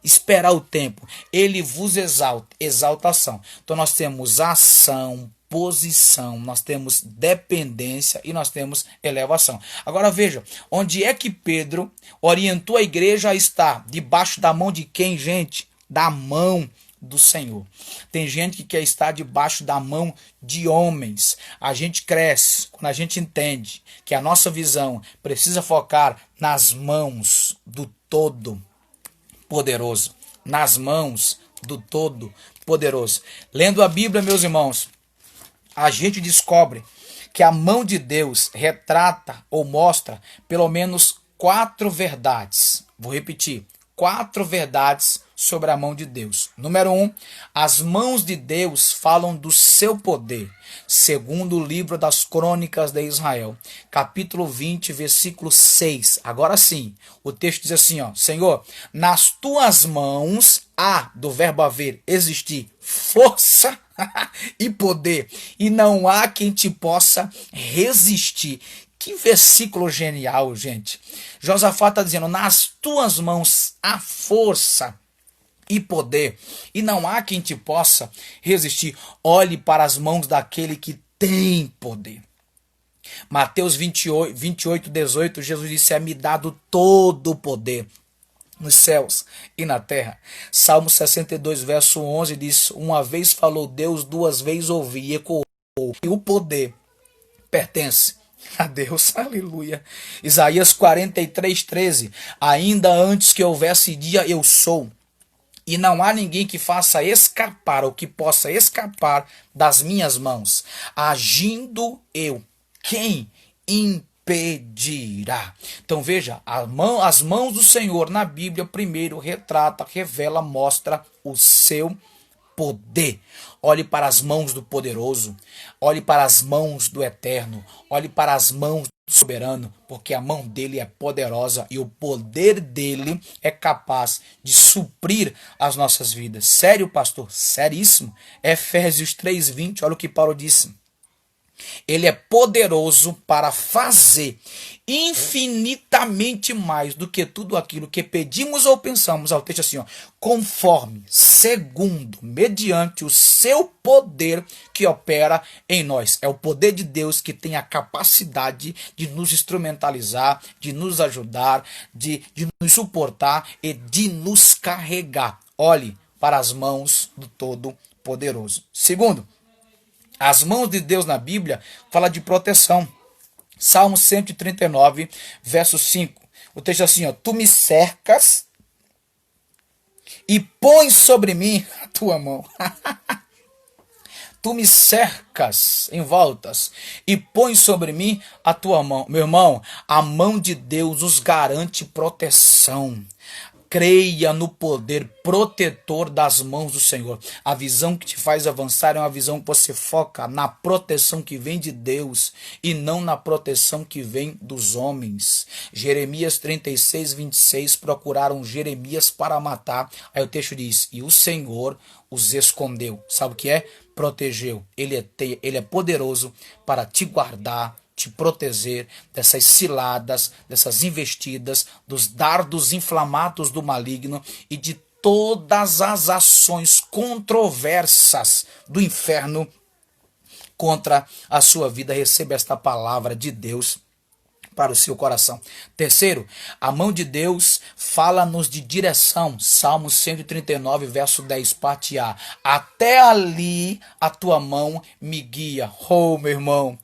Speaker 1: esperar o tempo, ele vos exalta, exaltação. Então nós temos ação, posição, nós temos dependência e nós temos elevação. Agora veja, onde é que Pedro orientou a igreja a estar? Debaixo da mão de quem, gente? Da mão do Senhor. Tem gente que quer estar debaixo da mão de homens. A gente cresce quando a gente entende que a nossa visão precisa focar nas mãos do Todo-Poderoso. Nas mãos do Todo-Poderoso. Lendo a Bíblia, meus irmãos, a gente descobre que a mão de Deus retrata ou mostra pelo menos 4 verdades. Vou repetir, 4 verdades sobre a mão de Deus. Número 1, as mãos de Deus falam do seu poder, segundo o livro das Crônicas de Israel, capítulo 20, versículo 6. Agora sim, o texto diz assim, ó, Senhor, nas tuas mãos há, do verbo haver, existir, força e poder, e não há quem te possa resistir. Que versículo genial, gente. Josafá está dizendo, nas tuas mãos há força e poder, e não há quem te possa resistir. Olhe para as mãos daquele que tem poder. Mateus 28, 18, Jesus disse: é-me dado todo o poder nos céus e na terra. Salmo 62, verso 11 diz: uma vez falou Deus, duas vezes ouvi e ecoou. E o poder pertence a Deus. Aleluia. Isaías 43, 13: ainda antes que houvesse dia, eu sou. E não há ninguém que faça escapar, ou que possa escapar das minhas mãos. Agindo eu, quem impedirá? Então veja, as mãos do Senhor na Bíblia primeiro retrata, revela, mostra o seu poder. Olhe para as mãos do poderoso, olhe para as mãos do eterno, olhe para as mãos do soberano, porque a mão dele é poderosa e o poder dele é capaz de suprir as nossas vidas. Sério, pastor? Seríssimo. Efésios 3:20, olha o que Paulo disse. Ele é poderoso para fazer infinitamente mais do que tudo aquilo que pedimos ou pensamos. O texto assim, ó, conforme, segundo, mediante o seu poder que opera em nós. É o poder de Deus que tem a capacidade de nos instrumentalizar, de nos ajudar, de nos suportar e de nos carregar. Olhe para as mãos do Todo-Poderoso. Segundo, as mãos de Deus na Bíblia fala de proteção. Salmo 139, verso 5. O texto é assim, ó: tu me cercas e pões sobre mim a tua mão. Tu me cercas em voltas e pões sobre mim a tua mão. Meu irmão, a mão de Deus nos garante proteção. Creia no poder protetor das mãos do Senhor. A visão que te faz avançar é uma visão que você foca na proteção que vem de Deus e não na proteção que vem dos homens. Jeremias 36, 26, procuraram Jeremias para matar. Aí o texto diz: e o Senhor os escondeu. Sabe o que é? Protegeu. Ele é poderoso para te guardar, te proteger dessas ciladas, dessas investidas, dos dardos inflamados do maligno e de todas as ações controversas do inferno contra a sua vida. Receba esta palavra de Deus para o seu coração. Terceiro, a mão de Deus fala-nos de direção. Salmo 139, verso 10, parte A. Até ali a tua mão me guia. Oh, meu irmão,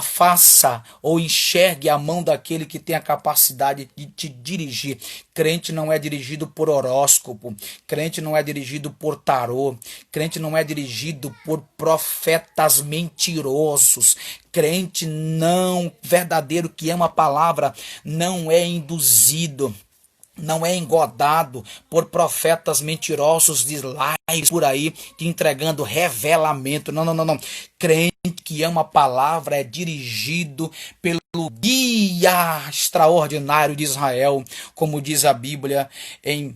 Speaker 1: faça ou enxergue a mão daquele que tem a capacidade de te dirigir. Crente não é dirigido por horóscopo, crente não é dirigido por tarô, crente não é dirigido por profetas mentirosos. Crente não verdadeiro que ama a palavra não é induzido, não é engodado por profetas mentirosos de lies por aí, te entregando revelamento. Não, não, não, não. Crente que ama a palavra é dirigido pelo guia extraordinário de Israel, como diz a Bíblia em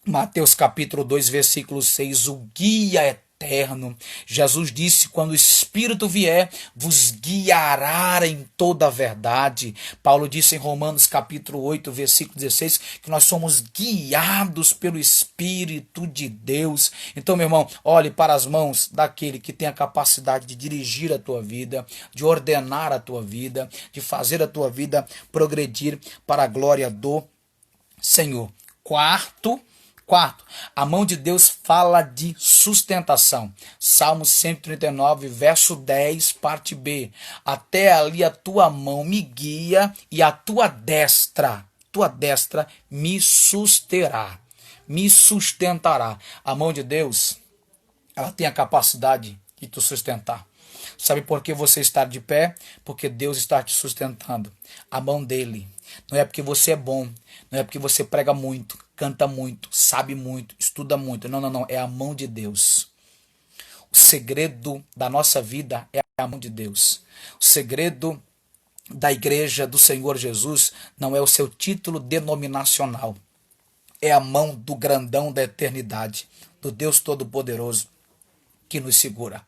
Speaker 1: Mateus capítulo 2, versículo 6, o guia eterno. Jesus disse: quando o Espírito vier, vos guiará em toda a verdade. Paulo disse em Romanos capítulo 8, versículo 16, que nós somos guiados pelo Espírito de Deus. Então, meu irmão, olhe para as mãos daquele que tem a capacidade de dirigir a tua vida, de ordenar a tua vida, de fazer a tua vida progredir para a glória do Senhor. Quarto, a mão de Deus fala de sustentação. Salmo 139, verso 10, parte B. Até ali a tua mão me guia e a tua destra me susterá, me sustentará. A mão de Deus, ela tem a capacidade de te sustentar. Sabe por que você está de pé? Porque Deus está te sustentando. A mão dele. Não é porque você é bom, não é porque você prega muito, canta muito, sabe muito, estuda muito. Não, não, não. É a mão de Deus. O segredo da nossa vida é a mão de Deus. O segredo da igreja do Senhor Jesus não é o seu título denominacional. É a mão do grandão da eternidade, do Deus Todo-Poderoso, que nos segura.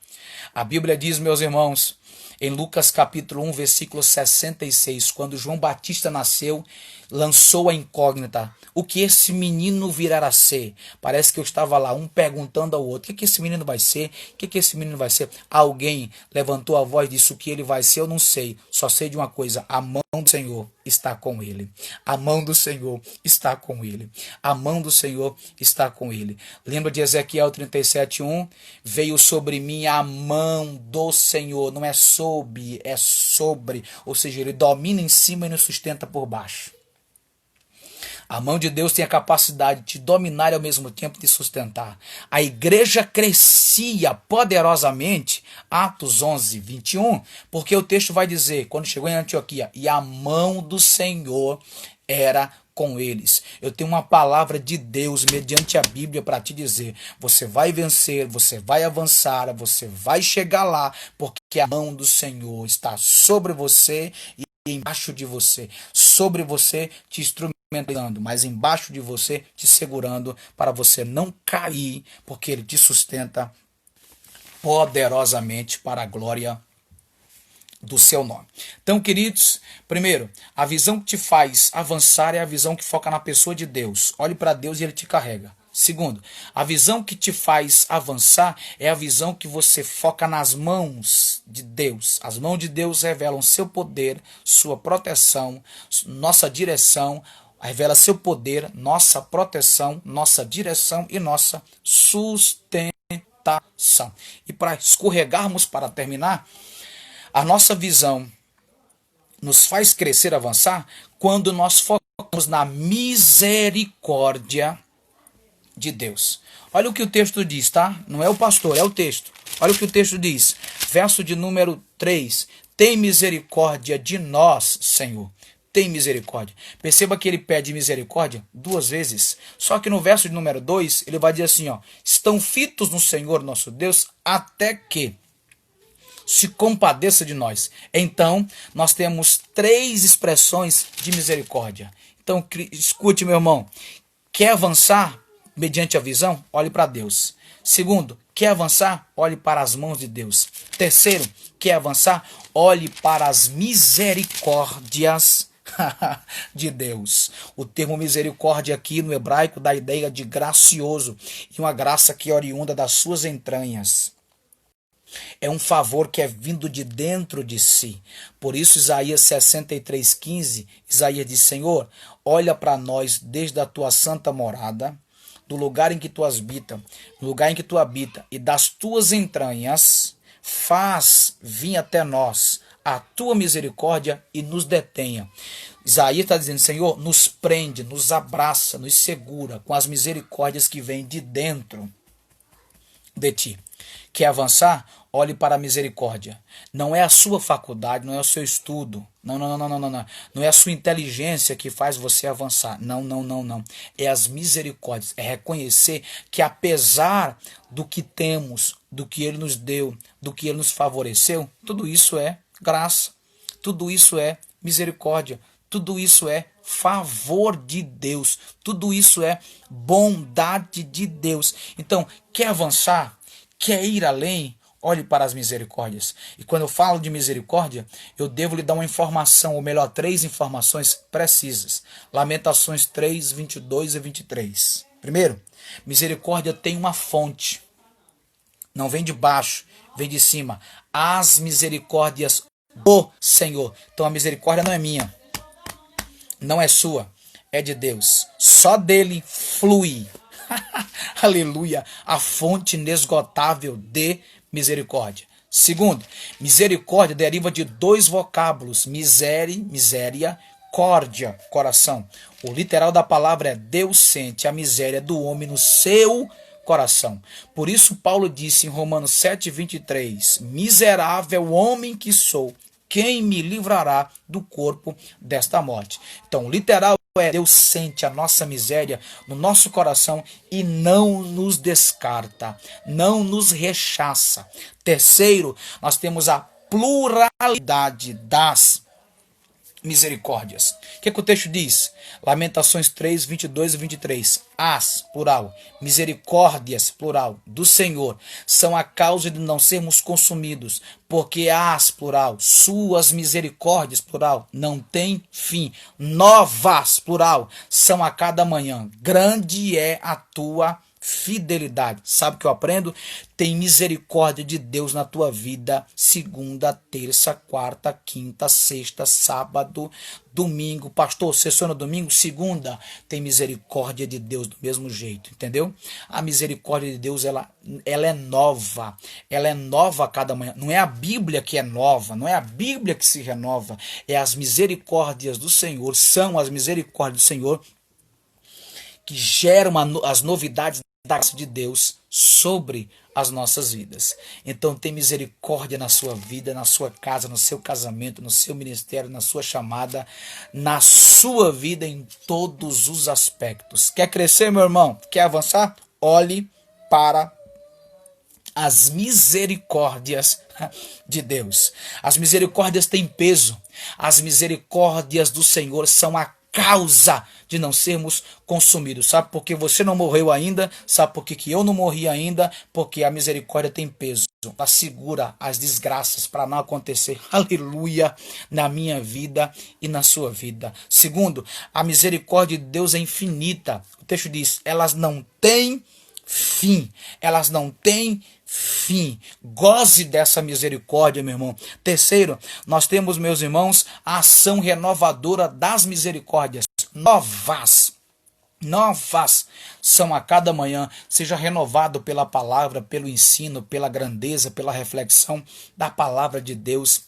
Speaker 1: A Bíblia diz, meus irmãos, Em Lucas capítulo 1, versículo 66, quando João Batista nasceu, lançou a incógnita: o que esse menino virá a ser? Parece que eu estava lá, um perguntando ao outro: o que esse menino vai ser? O que esse menino vai ser? Alguém levantou a voz e disse: o que ele vai ser eu não sei, só sei de uma coisa: a mão do Senhor está com ele. A mão do Senhor está com ele. A mão do Senhor está com ele. Lembra de Ezequiel 37:1? Veio sobre mim a mão do Senhor. Não é sob, é sobre. Ou seja, ele domina em cima e nos sustenta por baixo. A mão de Deus tem a capacidade de te dominar e ao mesmo tempo te sustentar. A igreja crescia poderosamente, Atos 11:21, porque o texto vai dizer, quando chegou em Antioquia, e a mão do Senhor era com eles. Eu tenho uma palavra de Deus mediante a Bíblia para te dizer: você vai vencer, você vai avançar, você vai chegar lá, porque a mão do Senhor está sobre você e embaixo de você, sobre você te instrumentando, mas embaixo de você te segurando para você não cair, porque ele te sustenta poderosamente para a glória do seu nome. Então, queridos, primeiro, a visão que te faz avançar é a visão que foca na pessoa de Deus. Olhe para Deus e ele te carrega. Segundo, a visão que te faz avançar é a visão que você foca nas mãos de Deus. As mãos de Deus revelam seu poder, sua proteção, nossa direção, revela seu poder, nossa proteção, nossa direção e nossa sustentação. E para escorregarmos, para terminar, a nossa visão nos faz crescer, avançar, quando nós focamos na misericórdia de Deus. Olha o que o texto diz, tá? Não é o pastor, é o texto. Olha o que o texto diz. Verso de número 3. Tem misericórdia de nós, Senhor. Tem misericórdia. Perceba que ele pede misericórdia 2 vezes. Só que no verso de número 2, ele vai dizer assim, ó: estão fitos no Senhor nosso Deus até que se compadeça de nós. Então, nós temos 3 expressões de misericórdia. Então, escute, meu irmão. Quer avançar mediante a visão? Olhe para Deus. Segundo, quer avançar? Olhe para as mãos de Deus. Terceiro, quer avançar? Olhe para as misericórdias de Deus. O termo misericórdia aqui no hebraico dá a ideia de gracioso, e uma graça que é oriunda das suas entranhas. É um favor que é vindo de dentro de si. Por isso Isaías 63:15, Isaías diz: Senhor, olha para nós desde a tua santa morada, do lugar em que tu habita, no lugar em que tu habita, e das tuas entranhas faz vir até nós a tua misericórdia e nos detenha. Isaías está dizendo: Senhor, nos prende, nos abraça, nos segura com as misericórdias que vêm de dentro de ti. Quer avançar? Olhe para a misericórdia. Não é a sua faculdade, não é o seu estudo. Não. Não é a sua inteligência que faz você avançar. Não. É as misericórdias. É reconhecer que apesar do que temos, do que Ele nos deu, do que Ele nos favoreceu, tudo isso é graça. Tudo isso é misericórdia. Tudo isso é favor de Deus. Tudo isso é bondade de Deus. Então, quer avançar? Quer ir além? Olhe para as misericórdias. E quando eu falo de misericórdia, eu devo lhe dar uma informação, ou melhor, 3 informações precisas. Lamentações 3, 22 e 23. Primeiro, misericórdia tem uma fonte. Não vem de baixo, vem de cima. As misericórdias do Senhor. Então a misericórdia não é minha, não é sua, é de Deus. Só dele flui. Aleluia, a fonte inesgotável de misericórdia. Segundo, misericórdia deriva de 2 vocábulos: miséria, córdia, coração. O literal da palavra é: Deus sente a miséria do homem no seu coração. Por isso Paulo disse em Romanos 7:23: miserável homem que sou, quem me livrará do corpo desta morte? Então, literal é: Deus sente a nossa miséria no nosso coração e não nos descarta, não nos rechaça. Terceiro, nós temos a pluralidade das misericórdias. O que o texto diz? Lamentações 3, 22 e 23. As, plural, misericórdias, plural, do Senhor, são a causa de não sermos consumidos, porque as, plural, suas misericórdias, plural, não tem fim. Novas, plural, são a cada manhã. Grande é a tua fidelidade. Sabe o que eu aprendo? Tem misericórdia de Deus na tua vida segunda, terça, quarta, quinta, sexta, sábado, domingo. Pastor, sessão no domingo, segunda, tem misericórdia de Deus do mesmo jeito, entendeu? A misericórdia de Deus, ela é nova. Ela é nova a cada manhã. Não é a Bíblia que é nova, não é a Bíblia que se renova, é as misericórdias do Senhor, são as misericórdias do Senhor que geram as novidades da graça de Deus sobre as nossas vidas. Então tem misericórdia na sua vida, na sua casa, no seu casamento, no seu ministério, na sua chamada, na sua vida em todos os aspectos. Quer crescer, meu irmão? Quer avançar? Olhe para as misericórdias de Deus. As misericórdias têm peso. As misericórdias do Senhor são a causa de não sermos consumidos. Sabe por que você não morreu ainda? Sabe por que eu não morri ainda? Porque a misericórdia tem peso. Ela segura as desgraças para não acontecer. Aleluia! Na minha vida e na sua vida. Segundo, a misericórdia de Deus é infinita. O texto diz, elas não têm fim. Elas não têm fim. Goze dessa misericórdia, meu irmão. Terceiro, nós temos, meus irmãos, a ação renovadora das misericórdias. Novas são a cada manhã. Seja renovado pela palavra, pelo ensino, pela grandeza, pela reflexão da palavra de Deus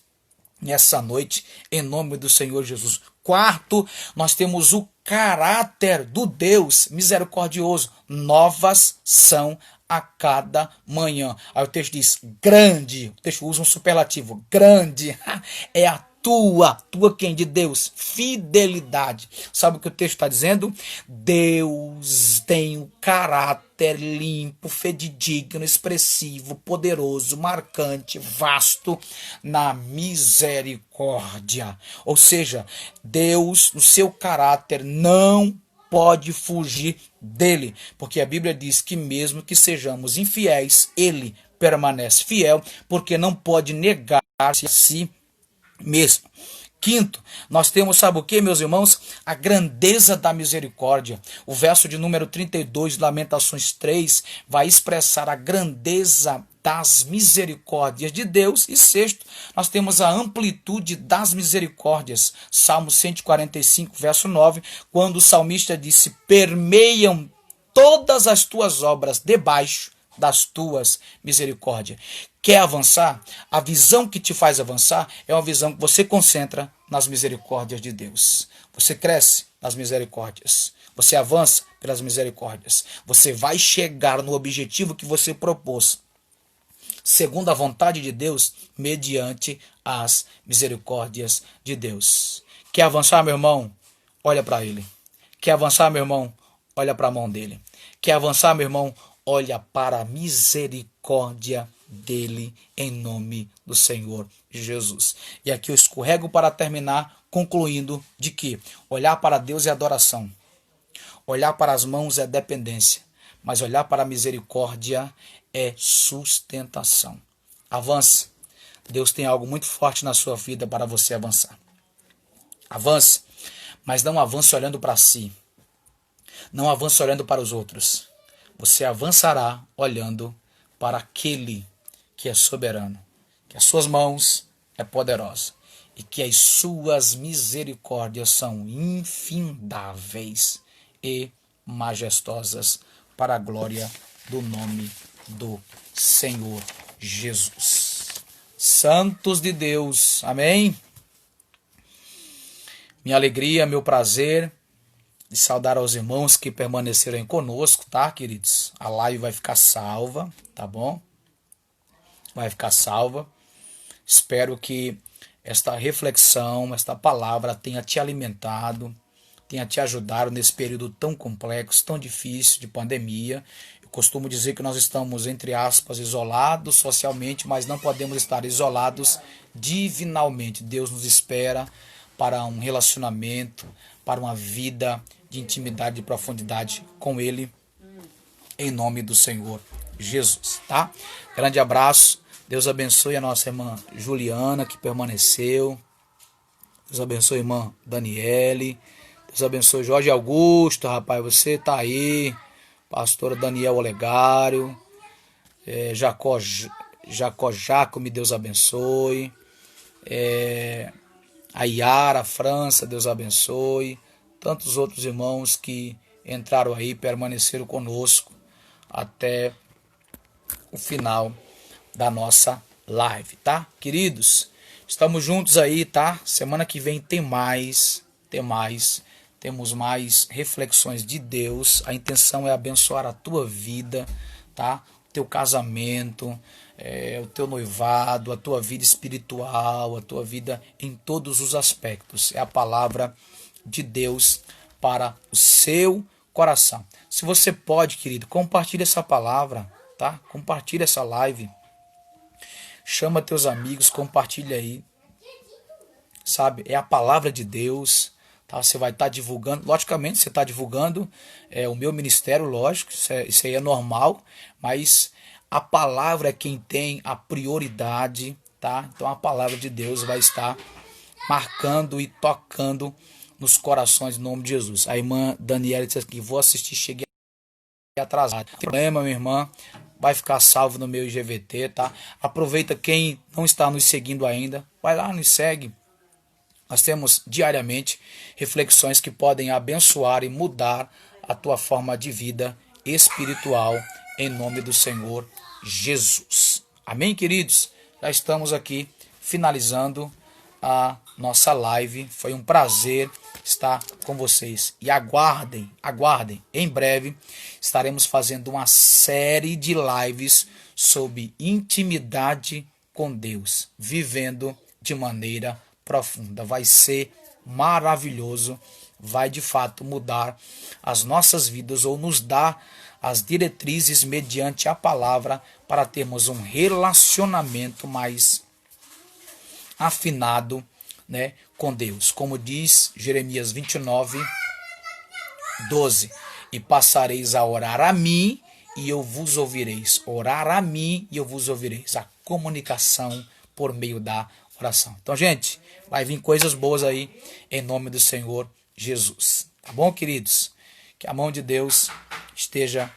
Speaker 1: nessa noite, em nome do Senhor Jesus. Quarto, nós temos o caráter do Deus misericordioso. Novas são a cada manhã. Aí o texto diz, grande, o texto usa um superlativo, grande é a tua quem? De Deus, fidelidade. Sabe o que o texto está dizendo? Deus tem um caráter limpo, fidedigno, expressivo, poderoso, marcante, vasto na misericórdia. Ou seja, Deus, no seu caráter, não pode fugir dele, porque a Bíblia diz que mesmo que sejamos infiéis, ele permanece fiel, porque não pode negar-se a si mesmo. Quinto, nós temos, sabe o que, meus irmãos? A grandeza da misericórdia. O verso de número 32 de Lamentações 3 vai expressar a grandeza das misericórdias de Deus. E sexto, nós temos a amplitude das misericórdias. Salmo 145, verso 9, quando o salmista disse, permeiam todas as tuas obras debaixo das tuas misericórdias. Quer avançar? A visão que te faz avançar é uma visão que você concentra nas misericórdias de Deus. Você cresce nas misericórdias. Você avança pelas misericórdias. Você vai chegar no objetivo que você propôs, segundo a vontade de Deus, mediante as misericórdias de Deus. Quer avançar, meu irmão? Olha para ele. Quer avançar, meu irmão? Olha para a mão dele. Quer avançar, meu irmão? Olha para a misericórdia dele, em nome do Senhor Jesus. E aqui eu escorrego para terminar, concluindo de que olhar para Deus é adoração, olhar para as mãos é dependência, mas olhar para a misericórdia é sustentação. Avance. Deus tem algo muito forte na sua vida para você avançar. Avance, mas não avance olhando para si. Não avance olhando para os outros. Você avançará olhando para aquele que é soberano, que as suas mãos é poderosa e que as suas misericórdias são infindáveis e majestosas para a glória do nome do Senhor Jesus. Santos de Deus, amém? Minha alegria, meu prazer de saudar aos irmãos que permaneceram aí conosco, tá, queridos? A live vai ficar salva, tá bom? Vai ficar salva. Espero que esta reflexão, esta palavra tenha te alimentado, tenha te ajudado nesse período tão complexo, tão difícil de pandemia. Eu costumo dizer que nós estamos, entre aspas, isolados socialmente, mas não podemos estar isolados divinalmente. Deus nos espera para um relacionamento, para uma vida de intimidade e profundidade com Ele, em nome do Senhor Jesus, tá? Grande abraço, Deus abençoe a nossa irmã Juliana, que permaneceu, Deus abençoe a irmã Daniele, Deus abençoe Jorge Augusto, rapaz, você tá aí, pastora Daniel Olegário, Jacó Jacome, Deus abençoe, a Yara França, Deus abençoe, tantos outros irmãos que entraram aí, permaneceram conosco até o final da nossa live, tá? Queridos, estamos juntos aí, tá? Semana que vem temos mais reflexões de Deus. A intenção é abençoar a tua vida, tá? O teu casamento, o teu noivado, a tua vida espiritual, a tua vida em todos os aspectos. É a palavra de Deus para o seu coração. Se você pode, querido, compartilhe essa palavra, tá? Compartilhe essa live. Chama teus amigos, compartilha aí. Sabe? É a palavra de Deus, tá? Você vai estar divulgando. Logicamente, você está divulgando o meu ministério, lógico, isso aí é normal, mas a palavra é quem tem a prioridade, tá? Então a palavra de Deus vai estar marcando e tocando nos corações em nome de Jesus. A irmã Daniela disse aqui, vou assistir, cheguei atrasado. Não tem problema, minha irmã, vai ficar salvo no meu IGVT, tá? Aproveita quem não está nos seguindo ainda, vai lá, nos segue. Nós temos diariamente reflexões que podem abençoar e mudar a tua forma de vida espiritual em nome do Senhor Jesus. Amém, queridos? Já estamos aqui finalizando a nossa live. Foi um prazer estar com vocês. E aguardem. Em breve estaremos fazendo uma série de lives sobre intimidade com Deus, vivendo de maneira profunda. Vai ser maravilhoso, vai de fato mudar as nossas vidas ou nos dar as diretrizes mediante a palavra para termos um relacionamento mais afinado, né, com Deus. Como diz Jeremias 29:12, e passareis a orar a mim e eu vos ouvireis. Orar a mim e eu vos ouvireis. A comunicação por meio da oração. Então, gente, vai vir coisas boas aí em nome do Senhor Jesus. Tá bom, queridos? Que a mão de Deus esteja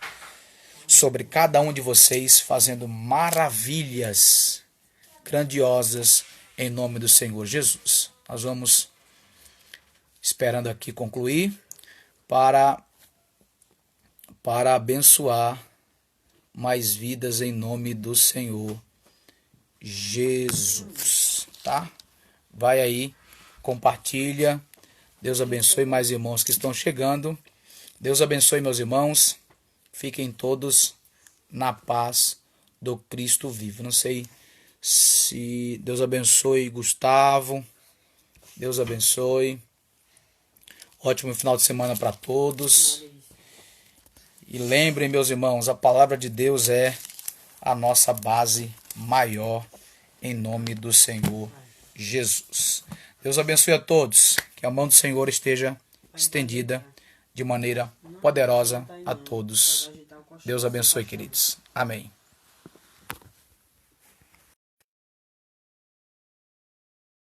Speaker 1: sobre cada um de vocês, fazendo maravilhas grandiosas em nome do Senhor Jesus. Nós vamos esperando aqui concluir para abençoar mais vidas em nome do Senhor Jesus, tá? Vai aí, compartilha. Deus abençoe mais irmãos que estão chegando. Deus abençoe meus irmãos. Fiquem todos na paz do Cristo vivo. Não sei se Deus abençoe Gustavo. Deus abençoe. Ótimo final de semana para todos. E lembrem, meus irmãos, a palavra de Deus é a nossa base maior em nome do Senhor Jesus. Deus abençoe a todos. Que a mão do Senhor esteja estendida de maneira poderosa a todos. Deus abençoe, queridos. Amém.